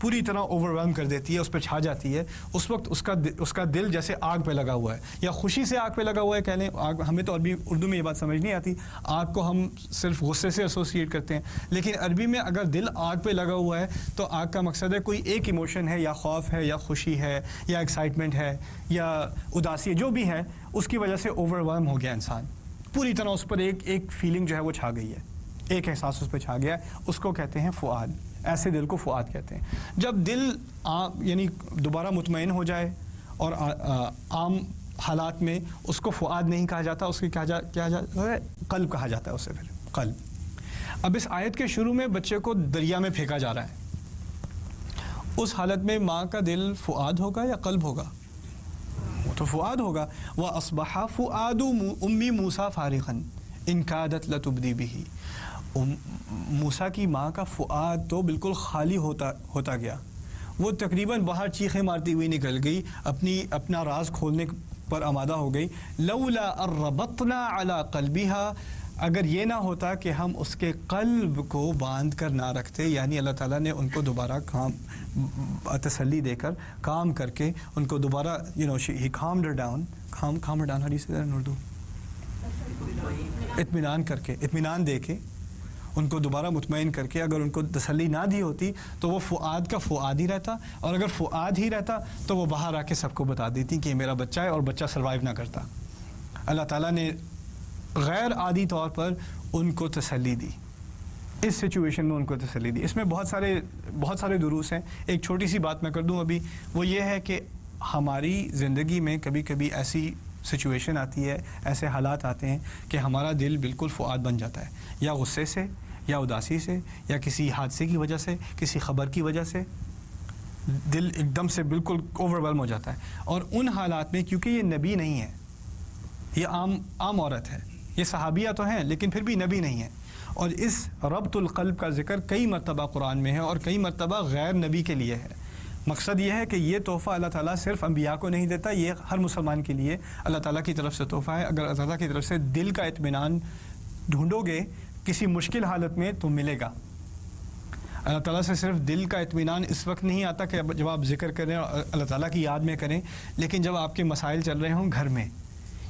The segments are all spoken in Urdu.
پوری طرح اوورویلم کر دیتی ہے، اس پہ چھا جاتی ہے، اس وقت اس کا دل جیسے آگ پہ لگا ہوا ہے، یا خوشی سے آگ پہ لگا ہوا ہے کہہ لیں. آگ ہمیں تو عربی اردو میں یہ بات سمجھ نہیں آتی، آگ کو ہم صرف غصے سے ایسوسیٹ کرتے ہیں، لیکن عربی میں اگر دل آگ پہ لگا ہوا ہے تو آگ کا مقصد ہے کوئی ایک ایموشن ہے، یا خوف ہے، یا خوشی ہے، یا ایکسائٹمنٹ ہے، یا اداسی ہے، جو بھی ہے اس کی وجہ سے اوورویلم ہو گیا انسان، پوری طرح اس پر ایک فیلنگ جو ہے وہ چھا گئی ہے، ایک احساس اس پہ چھا گیا ہے، اس کو کہتے ہیں فؤاد. ایسے دل کو فؤاد کہتے ہیں. جب دل یعنی دوبارہ مطمئن ہو جائے اور عام حالات میں اس کو فؤاد نہیں کہا جاتا، اس کی کیا جاتا ہے، قلب کہا جاتا ہے اسے، پھر قلب. اب اس آیت کے شروع میں بچے کو دریا میں پھینکا جا رہا ہے، اس حالت میں ماں کا دل فؤاد ہوگا یا قلب ہوگا؟ وہ تو فؤاد ہوگا. وَأَصْبَحَ فُؤَادُ أُمِّ مُوسَىٰ فَارِغًا إِنْ كَادَتْ لَتُبْدِي بِهِ. موسیٰ کی ماں کا فؤاد تو بالکل خالی ہوتا گیا، وہ تقریباً باہر چیخیں مارتی ہوئی نکل گئی، اپنا راز کھولنے پر آمادہ ہو گئی. لولا الربطنا علی قلبها، اگر یہ نہ ہوتا کہ ہم اس کے قلب کو باندھ کر نہ رکھتے، یعنی اللہ تعالیٰ نے ان کو دوبارہ تسلی دے کر کام کر کے ان کو دوبارہ he calmed her down. calm her down, how do you say that in Urdu? اطمینان دے کے ان کو دوبارہ مطمئن کر کے اگر ان کو تسلی نہ دی ہوتی تو وہ فؤاد کا فؤاد ہی رہتا، اور اگر فؤاد ہی رہتا تو وہ باہر آ کے سب کو بتا دیتی کہ یہ میرا بچہ ہے، اور بچہ سروائیو نہ کرتا. اللہ تعالیٰ نے غیر عادی طور پر ان کو تسلی دی، اس سچویشن میں ان کو تسلی دی. اس میں بہت سارے دروس ہیں. ایک چھوٹی سی بات میں کر دوں ابھی، وہ یہ ہے کہ ہماری زندگی میں کبھی کبھی ایسی سچویشن آتی ہے، ایسے حالات آتے ہیں کہ ہمارا دل بالکل فؤاد بن جاتا ہے، یا غصے سے، یا اداسی سے، یا کسی حادثے کی وجہ سے، کسی خبر کی وجہ سے دل ایک دم سے بالکل اوورویلم ہو جاتا ہے. اور ان حالات میں کیونکہ یہ نبی نہیں ہے، یہ عام عورت ہے، یہ صحابیہ تو ہیں لیکن پھر بھی نبی نہیں ہے، اور اس ربط القلب کا ذکر کئی مرتبہ قرآن میں ہے اور کئی مرتبہ غیر نبی کے لیے ہے. مقصد یہ ہے کہ یہ تحفہ اللہ تعالیٰ صرف انبیاء کو نہیں دیتا، یہ ہر مسلمان کے لیے اللہ تعالیٰ کی طرف سے تحفہ ہے. اگر اللہ تعالیٰ کی طرف سے دل کا اطمینان ڈھونڈو گے کسی مشکل حالت میں تو ملے گا. اللہ تعالیٰ سے صرف دل کا اطمینان اس وقت نہیں آتا کہ جب آپ ذکر کریں اور اللہ تعالیٰ کی یاد میں کریں، لیکن جب آپ کے مسائل چل رہے ہوں گھر میں،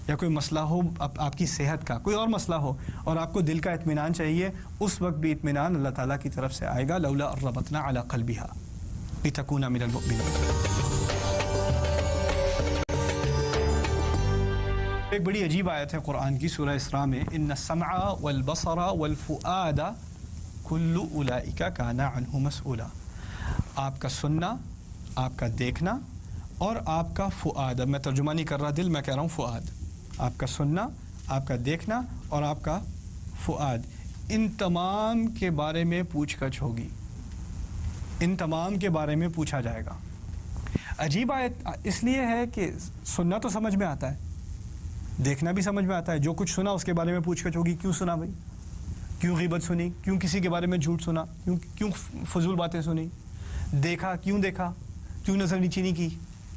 یا کوئی مسئلہ ہو آپ کی صحت کا، کوئی اور مسئلہ ہو، اور آپ کو دل کا اطمینان چاہیے، اس وقت بھی اطمینان اللہ تعالیٰ کی طرف سے آئے گا. لولا ربطنا علی قلبها لتکون من المؤمنین. ایک بڑی عجیب آیت ہے قرآن کی سورہ اسراء میں، ان السمع والبصر والفؤاد کل اولئک کان عنہ مسئولا. آپ کا سننا، آپ کا دیکھنا اور آپ کا فؤاد، اب میں ترجمہ نہیں کر رہا دل، میں کہہ رہا ہوں فؤاد. آپ کا سننا، آپ کا دیکھنا اور آپ کا فؤاد، ان تمام کے بارے میں پوچھ گچھ ہوگی، ان تمام کے بارے میں پوچھا جائے گا. عجیب آیت اس لیے ہے کہ سننا تو سمجھ میں آتا ہے، دیکھنا بھی سمجھ میں آتا ہے، جو کچھ سنا اس کے بارے میں پوچھ گچھ ہوگی. کیوں سنا بھائی؟ کیوں غیبت سنی؟ کیوں کسی کے بارے میں جھوٹ سنا؟ کیوں فضول باتیں سنی؟ دیکھا کیوں؟ دیکھا کیوں؟ نظر نیچی نہیں کی؟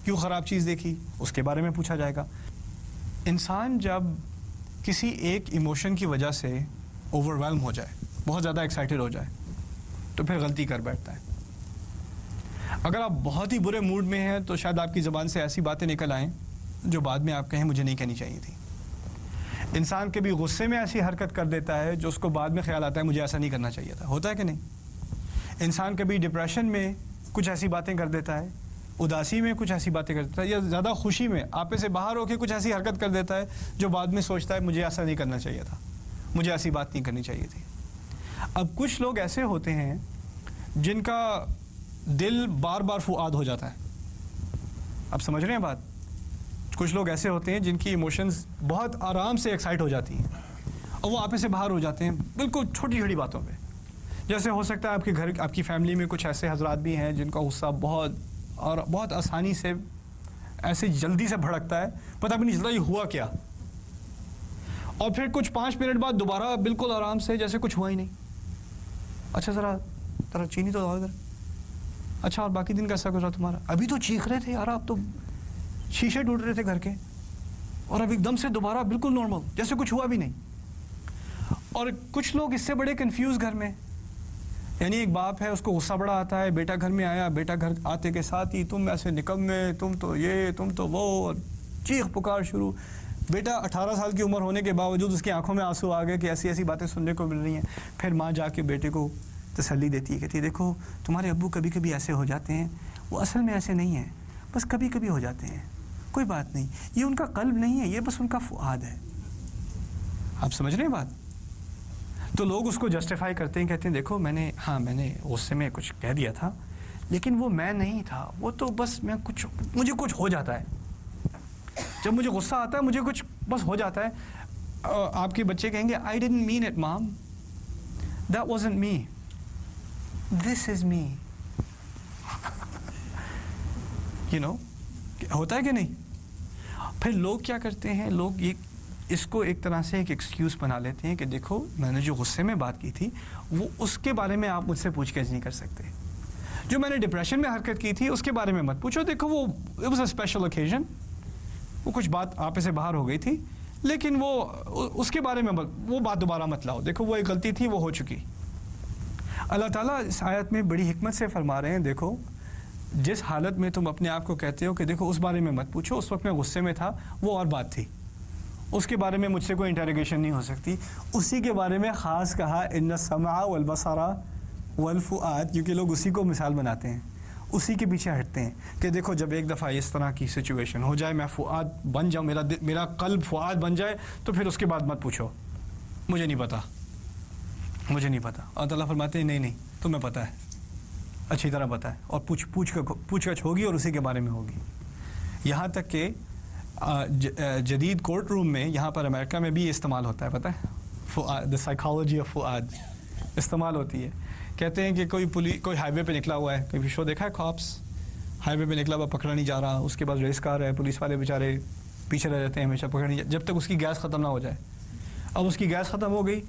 کیوں خراب چیز دیکھی؟ اس کے بارے میں پوچھا جائے گا. انسان جب کسی ایک ایموشن کی وجہ سے اوورویلم ہو جائے، بہت زیادہ ایکسائٹڈ ہو جائے، تو پھر غلطی کر بیٹھتا ہے. اگر آپ بہت ہی برے موڈ میں ہیں تو شاید آپ کی زبان سے ایسی باتیں نکل آئیں جو بعد میں آپ کہیں مجھے نہیں کہنی چاہیے تھی. انسان کبھی غصے میں ایسی حرکت کر دیتا ہے جو اس کو بعد میں خیال آتا ہے مجھے ایسا نہیں کرنا چاہیے تھا. ہوتا ہے کہ نہیں؟ انسان کبھی ڈپریشن میں کچھ ایسی باتیں کر دیتا ہے، اداسی میں کچھ ایسی باتیں کر دیتا ہے، یا زیادہ خوشی میں آپے سے باہر ہو کے کچھ ایسی حرکت کر دیتا ہے جو بعد میں سوچتا ہے مجھے ایسا نہیں کرنا چاہیے تھا، مجھے ایسی بات نہیں کرنی چاہیے تھی. اب کچھ لوگ ایسے ہوتے ہیں جن کا دل بار بار فؤاد ہو جاتا ہے. اب سمجھ رہے ہیں بات؟ کچھ لوگ ایسے ہوتے ہیں جن کی ایموشنز بہت آرام سے ایکسائٹ ہو جاتی ہیں اور وہ آپے سے باہر ہو جاتے ہیں بالکل چھوٹی چھوٹی باتوں پہ. جیسے ہو سکتا ہے آپ کے گھر، آپ کی فیملی میں کچھ ایسے حضرات بھی ہیں جن کا غصہ بہت آسانی سے، ایسے جلدی سے بھڑکتا ہے، پتہ بھی نہیں چلتا یہ ہوا کیا، اور پھر کچھ 5 منٹ بعد دوبارہ بالکل آرام سے جیسے کچھ ہوا ہی نہیں. اچھا ذرا چینی تو ادھر. اچھا اور باقی دن کیسا گزرا تمہارا؟ ابھی تو چیخ رہے تھے یار آپ، تو شیشے ٹوٹ رہے تھے گھر کے، اور اب ایک دم سے دوبارہ بالکل نارمل جیسے کچھ ہوا بھی نہیں. اور کچھ لوگ اس سے بڑے کنفیوز گھر میں، یعنی ایک باپ ہے, اس کو غصہ بڑا آتا ہے, بیٹا گھر میں آیا, بیٹا گھر آتے کے ساتھ ہی تم ایسے نکمے, تم تو یہ, تم تو وہ, چیخ پکار شروع. بیٹا 18 سال کی عمر ہونے کے باوجود اس کی آنکھوں میں آنسو آ گئے کہ ایسی ایسی باتیں سننے کو مل رہی ہیں. پھر ماں جا کے بیٹے کو تسلی دیتی ہے, کہتی ہے دیکھو تمہارے ابو کبھی کبھی ایسے ہو جاتے ہیں, وہ اصل میں ایسے نہیں ہیں, بس کبھی کبھی ہو جاتے ہیں, کوئی بات نہیں, یہ ان کا قلب نہیں ہے, یہ بس ان کا فؤاد ہے. آپ سمجھ رہے ہیں بات؟ تو لوگ اس کو جسٹیفائی کرتے ہیں, کہتے ہیں دیکھو میں نے غصے میں کچھ کہہ دیا تھا, لیکن وہ میں نہیں تھا, وہ تو بس مجھے کچھ ہو جاتا ہے, جب مجھے غصہ آتا ہے مجھے کچھ بس ہو جاتا ہے. آپ کے بچے کہیں گے I didn't mean it mom, that wasn't me, this is me. you know, ہوتا ہے کہ نہیں؟ پھر لوگ کیا کرتے ہیں, لوگ اس کو ایک طرح سے ایک ایکسکیوز بنا لیتے ہیں کہ دیکھو میں نے جو غصے میں بات کی تھی وہ اس کے بارے میں آپ مجھ سے پوچھ گچھ نہیں کر سکتے, جو میں نے ڈپریشن میں حرکت کی تھی اس کے بارے میں مت پوچھو, دیکھو وہ it was a special occasion, وہ کچھ بات آپ سے باہر ہو گئی تھی, لیکن وہ اس کے بارے میں وہ بات دوبارہ مت لاؤ, دیکھو وہ ایک غلطی تھی, وہ ہو چکی. اللہ تعالیٰ اس آیت میں بڑی حکمت سے فرما رہے ہیں, دیکھو جس حالت میں تم اپنے آپ کو کہتے ہو کہ دیکھو اس بارے میں مت پوچھو, اس وقت میں غصے میں تھا, وہ اور بات تھی, اس کے بارے میں مجھ سے کوئی انٹریگیشن نہیں ہو سکتی. اسی کے بارے میں خاص کہا ان السمع والبصر والفؤاد, کیونکہ لوگ اسی کو مثال بناتے ہیں, اسی کے پیچھے ہٹتے ہیں کہ دیکھو جب ایک دفعہ اس طرح کی سچویشن ہو جائے, میں فؤاد بن جاؤں, میرا قلب فؤاد بن جائے, تو پھر اس کے بعد مت پوچھو, مجھے نہیں پتا, مجھے نہیں پتا. اور اللہ فرماتے ہیں نہیں تمہیں پتہ ہے, اچھی طرح پتہ ہے, اور پوچھ گچھ ہوگی اور اسی کے بارے میں ہوگی. یہاں تک کہ جدید کورٹ روم میں یہاں پر امریکہ میں بھی استعمال ہوتا ہے, پتہ ہے, فؤاد, دا سائیکالوجی آف فؤاد استعمال ہوتی ہے. کہتے ہیں کہ کوئی ہائی وے پہ نکلا ہوا ہے, کبھی شو دیکھا ہے کاپس, ہائی وے پہ نکلا ہوا پکڑا نہیں جا رہا, اس کے بعد ریس کار ہے, پولیس والے بیچارے پیچھے رہ جاتے ہیں ہمیشہ, پکڑ نہیں جب تک اس کی گیس ختم نہ ہو جائے. اب اس کی گیس ختم ہو گئی,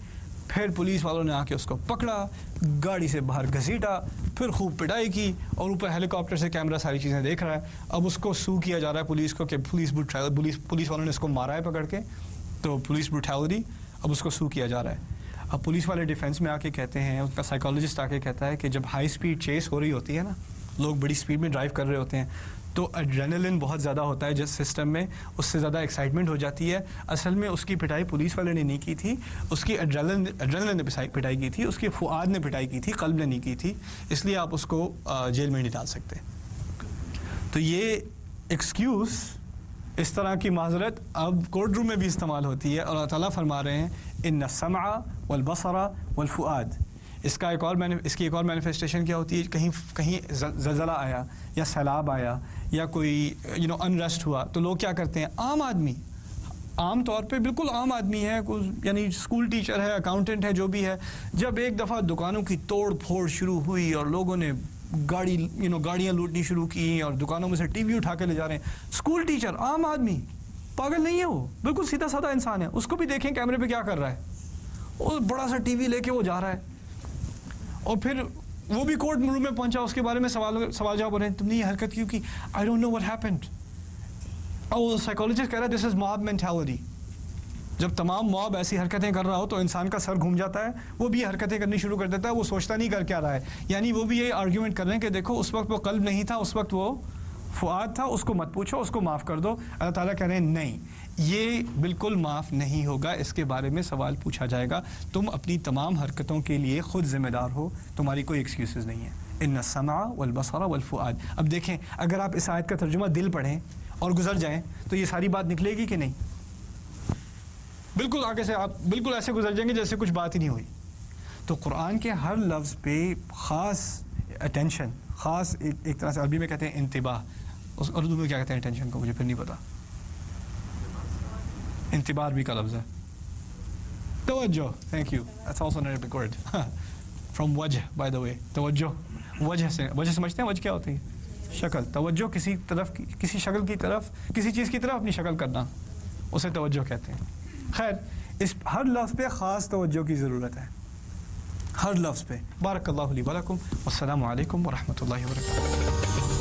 پھر پولیس والوں نے آ کے اس کو پکڑا, گاڑی سے باہر گھسیٹا, پھر خوب پٹائی کی, اور اوپر ہیلی کاپٹر سے کیمرہ ساری چیزیں دیکھ رہا ہے. اب اس کو سو کیا جا رہا ہے پولیس کو کہ پولیس والوں نے اس کو مارا ہے پکڑ کے, تو پولیس بروٹیلٹی, اب اس کو سو کیا جا رہا ہے. اب پولیس والے ڈیفینس میں آ کے کہتے ہیں, اس کا سائیکالوجسٹ آ کے کہتا ہے کہ جب ہائی اسپیڈ چیس ہو رہی ہوتی ہے نا, لوگ بڑی اسپیڈ میں ڈرائیو کر رہے ہوتے ہیں, تو ایڈرینلن بہت زیادہ ہوتا ہے جس سسٹم میں, اس سے زیادہ ایکسائٹمنٹ ہو جاتی ہے. اصل میں اس کی پٹائی پولیس والے نے نہیں کی تھی, اس کی ایڈرینلن نے پٹائی کی تھی, اس کے فؤاد نے پٹائی کی تھی, قلب نے نہیں کی تھی, اس لیے آپ اس کو جیل میں نہیں ڈال سکتے. تو یہ ایکسکیوز, اس طرح کی معذرت اب کورٹ روم میں بھی استعمال ہوتی ہے, اور اللہ تعالیٰ فرما رہے ہیں ان السمع والبصر والفؤاد. اس کی ایک اور مینیفیسٹیشن کیا ہوتی ہے, کہیں زلزلہ آیا یا سیلاب آیا یا کوئی انریسٹ ہوا, تو لوگ کیا کرتے ہیں, عام آدمی, عام طور پہ بالکل عام آدمی ہے, یعنی اسکول ٹیچر ہے, اکاؤنٹنٹ ہے, جو بھی ہے, جب ایک دفعہ دکانوں کی توڑ پھوڑ شروع ہوئی اور لوگوں نے گاڑیاں لوٹنی شروع کی اور دکانوں میں سے ٹی وی اٹھا کے لے جا رہے ہیں, اسکول ٹیچر, عام آدمی, پاگل نہیں ہے وہ, بالکل سیدھا سادہ انسان ہے, اس کو بھی دیکھیں کیمرے پہ کیا کر رہا ہے, وہ بڑا سا ٹی وی لے کے وہ جا رہا ہے, اور پھر وہ بھی کورٹ روم میں پہنچا, اس کے بارے میں سوال جواب ہو رہے ہیں, تم نے یہ حرکت کیوں کی, I don't know what happened. اور سائیکالوجسٹ کہہ رہا ہے دس از موب مینٹیلٹی. جب تمام موب ایسی حرکتیں کر رہا ہو تو انسان کا سر گھوم جاتا ہے, وہ بھی حرکتیں کرنی شروع کر دیتا ہے, وہ سوچتا نہیں کر کیا رہا ہے. یعنی وہ بھی یہ آرگیومنٹ کر رہے ہیں کہ دیکھو اس وقت وہ قلب نہیں تھا, اس وقت وہ فؤاد تھا, اس کو مت پوچھو, اس کو معاف کر دو. اللہ تعالیٰ کہہ رہے ہیں نہیں, یہ بالکل معاف نہیں ہوگا, اس کے بارے میں سوال پوچھا جائے گا, تم اپنی تمام حرکتوں کے لیے خود ذمہ دار ہو, تمہاری کوئی ایکسکیوزز نہیں ہے. ان السمع والبصر والفؤاد. اب دیکھیں, اگر آپ اس آیت کا ترجمہ دل پڑھیں اور گزر جائیں تو یہ ساری بات نکلے گی کہ نہیں؟ بالکل آگے سے آپ بالکل ایسے گزر جائیں گے جیسے کچھ بات ہی نہیں ہوئی. تو قرآن کے ہر لفظ پہ خاص اٹینشن, خاص ایک طرح سے عربی میں کہتے ہیں انتباہ, اس اردو میں کیا کہتے ہیں اٹینشن کو, مجھے پھر نہیں پتا, انتباہ عربی کا لفظ ہے. توجہ, thank you, that's also an Arabic word from وجہ, بائی دا وے. توجہ, وجہ سے, وجہ سمجھتے ہیں وجہ کیا ہوتی ہے؟ شکل. توجہ کسی طرف, کسی شکل کی طرف, کسی چیز کی طرف اپنی شکل کرنا, اسے توجہ کہتے ہیں. خیر, اس ہر لفظ پہ خاص توجہ کی ضرورت ہے, ہر لفظ پہ. بارک اللہ لی ولکم, والسلام علیکم ورحمۃ اللہ وبرکاتہ.